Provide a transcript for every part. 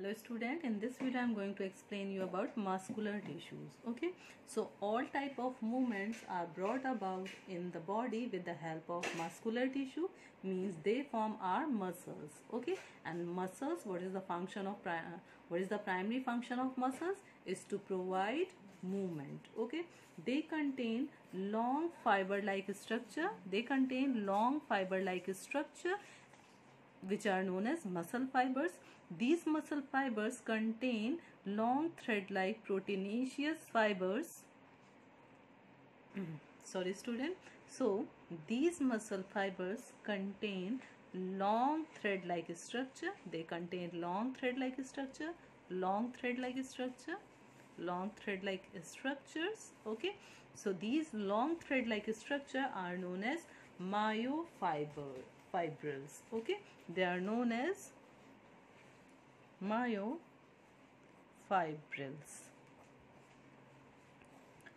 Hello student, in this video I am going to explain you about muscular tissues. Okay, so all type of movements are brought about in the body with the help of muscular tissue, means they form our muscles. Okay, and muscles, what is the primary function of muscles? Is to provide movement. Okay, they contain long fiber like structure. Which are known as muscle fibers. These muscle fibers contain long thread-like proteinaceous fibers. Sorry student. So these muscle fibers contain long thread-like structure. They contain long thread-like structures. Okay. So these long thread-like structure are known as myofibrils. Okay. They are known as myofibrils.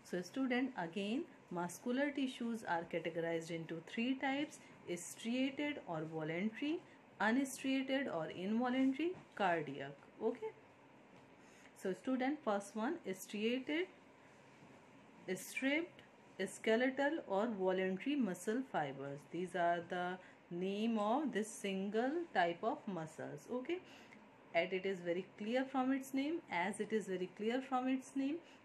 So student, again, muscular tissues are categorized into three types: striated or voluntary, unstriated or involuntary, cardiac. Okay. So student, first one, striated, stripped, skeletal or voluntary muscle fibers. These are the name of this single type of muscles. Okay, and it is very clear from its name,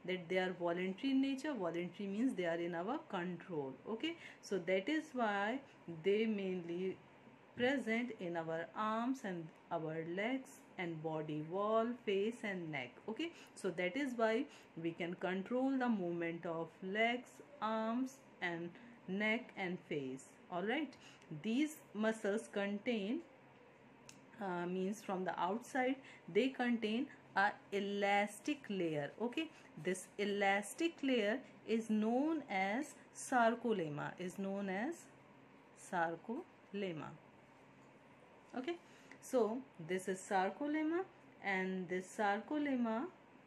that they are voluntary in nature. Voluntary means they are in our control. Okay, so that is why they mainly present in our arms and our legs and body wall, face and neck. Okay, so that is why we can control the movement of legs, arms and neck and face. All right, these muscles contain means from the outside they contain a elastic layer. Okay, this elastic layer is known as sarcolemma. Okay, so this is sarcolemma, and this sarcolemma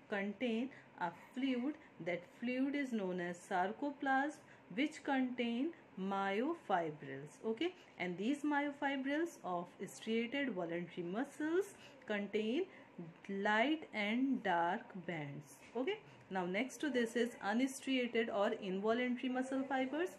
contain a fluid. That fluid is known as sarcoplasm, which contain myofibrils. Okay, and these myofibrils of striated voluntary muscles contain light and dark bands. Okay, now next to this is unstriated or involuntary muscle fibers.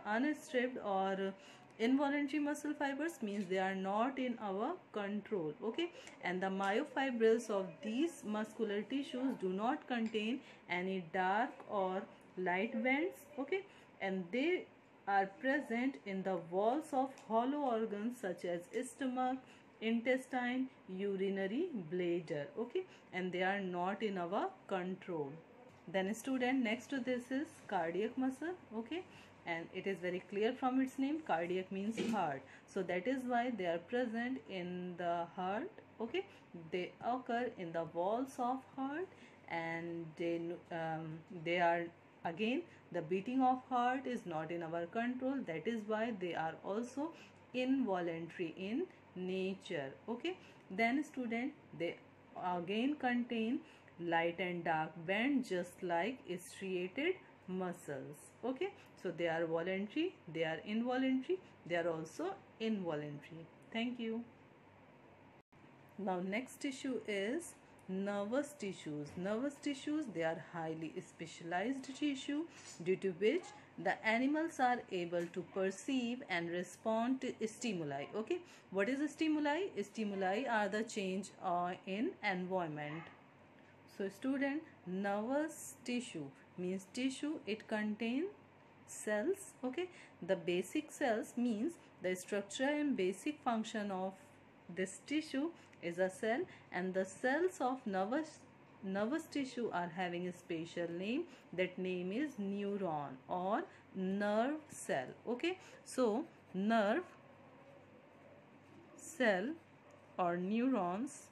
Unstripped or involuntary muscle fibers means they are not in our control. Okay, and the myofibrils of these muscular tissues do not contain any dark or light bands. Okay, and they are present in the walls of hollow organs such as stomach, intestine, urinary bladder. Okay, and they are not in our control. Then student, next to this is cardiac muscle. Okay, and it is very clear from its name, cardiac means heart, so that is why they are present in the heart. Okay, they occur in the walls of heart, and they are, again, the beating of heart is not in our control. That is why they are also involuntary in nature. Okay, then student, they again contain light and dark band just like striated muscles. Okay, so they are voluntary, they are involuntary, they are also involuntary. Thank you. Now next tissue is nervous tissues. Nervous tissues, they are highly specialized tissue due to which the animals are able to perceive and respond to stimuli. Okay, what is a stimuli? Stimuli are the change in environment. So student, nervous tissue means tissue, it contains cells. Okay, the basic cells means the structure and basic function of this tissue is a cell, and the cells of nervous tissue are having a special name. That name is neuron or nerve cell. Okay, so nerve cell or neurons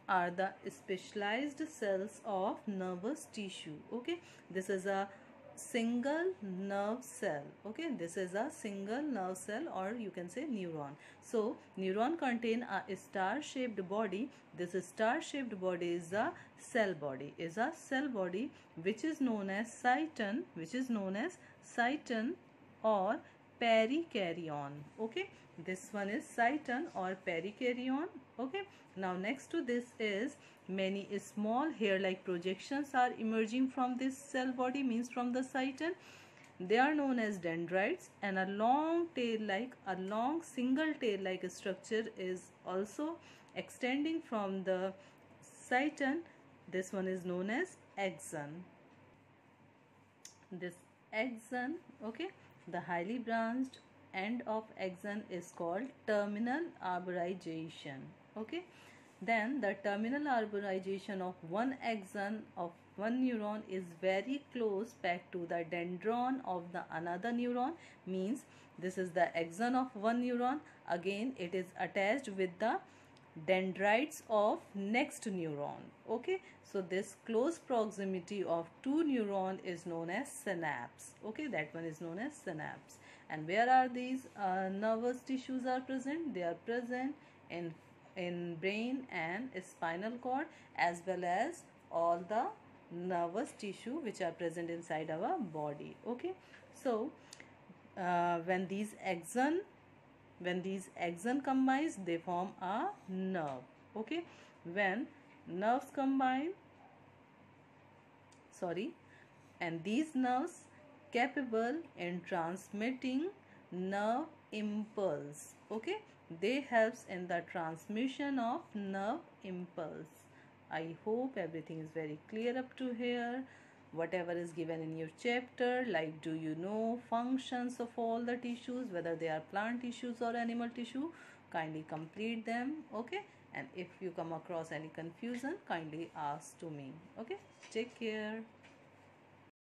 are the specialized cells of nervous tissue. Okay, this is a single nerve cell. Okay, this is a single nerve cell, or you can say neuron. So neuron contain a star shaped body. This star shaped body is a cell body, which is known as cyton, or perikaryon. Okay, This one is cyton or perikaryon. Okay. Now next to this is many small hair-like projections are emerging from this cell body, means from the cyton. They are known as dendrites, and a long single tail-like structure is also extending from the cyton. This one is known as axon. This axon, okay, the highly branched end of axon is called terminal arborization. Okay, then the terminal arborization of one axon of one neuron is very close packed to the dendron of the another neuron, means this is the axon of one neuron, again it is attached with the dendrites of next neuron. Okay, so this close proximity of two neuron is known as synapse. Okay, that one is known as synapse. And where are these nervous tissues are present? They are present in brain and spinal cord, as well as all the nervous tissue which are present inside our body. Okay, so when these axon combines, they form a nerve. Okay, when nerves combine, and these nerves capable in transmitting nerve impulse. Okay, they helps in the transmission of nerve impulse. I hope everything is very clear up to here. Whatever is given in your chapter, like do you know functions of all the tissues, whether they are plant tissues or animal tissue, kindly complete them. Okay, and if you come across any confusion, kindly ask to me. Okay, take care.